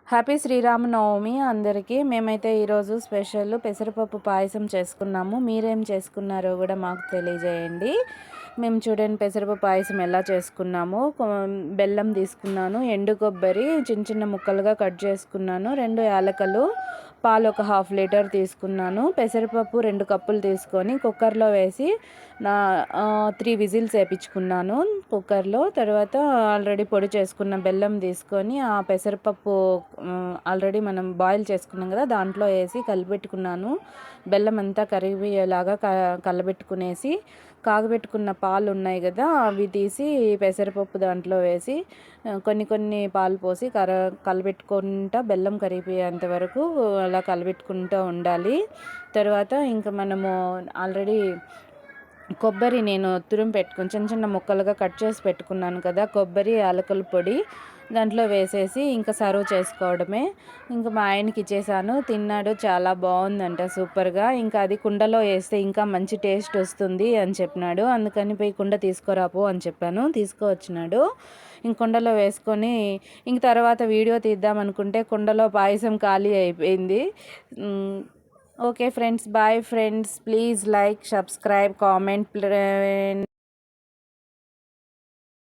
Happy Sri Rama Navami అందరికీ. మేమైతే ఈరోజు స్పెషల్ పెసరపప్పు పాయసం చేసుకున్నాము. మీరేం చేసుకున్నారో కూడా మాకు తెలియజేయండి. మేము చూడండి పెసరపప్పు పాయసం ఎలా చేసుకున్నాము. బెల్లం తీసుకున్నాను, ఎండు కొబ్బరి చిన్న చిన్న ముక్కలుగా కట్ చేసుకున్నాను, 2 యాలకులు, పాలు ఒక 1/2 లీటర్ తీసుకున్నాను, పెసరపప్పు 2 కప్పులు తీసుకొని కుక్కర్లో వేసి 3 విజిల్స్ వేయించుకున్నాను కుక్కర్లో. తర్వాత ఆల్రెడీ పొడి చేసుకున్న బెల్లం తీసుకొని ఆ పెసరపప్పు ఆల్రెడీ మనం బాయిల్ చేసుకున్నాం కదా దాంట్లో వేసి కలిపెట్టుకున్నాను. బెల్లం అంతా కరిగిపోయేలాగా కలబెట్టుకునేసి కాగబెట్టుకున్న పాలు ఉన్నాయి కదా అవి తీసి పెసరపప్పు దాంట్లో వేసి కొన్ని పాలు పోసి కలబెట్టుకుంటా బెల్లం కరిగిపోయేంత వరకు అలా కలబెట్టుకుంటూ ఉండాలి. తర్వాత ఇంకా మనము ఆల్రెడీ కొబ్బరి నేను తురిమి పెట్టుకుని చిన్న చిన్న ముక్కలుగా కట్ చేసి పెట్టుకున్నాను కదా, కొబ్బరి యాలకుల పొడి దాంట్లో వేసేసి ఇంకా సర్వ్ చేసుకోవడమే. ఇంకా మా ఆయనకి ఇచ్చేసాను, తిన్నాడు, చాలా బాగుందంట సూపర్గా. ఇంకా అది కుండలో వేస్తే ఇంకా మంచి టేస్ట్ వస్తుంది అని చెప్పినాడు. అందుకని పోయి కుండ తీసుకురాపో అని చెప్పాను, తీసుకువచ్చినాడు. ఇంక కుండలో వేసుకొని ఇంక తర్వాత వీడియో తీద్దాం అనుకుంటే కుండలో పాయసం ఖాళీ అయిపోయింది. Okay friends, bye friends, please like, subscribe, comment.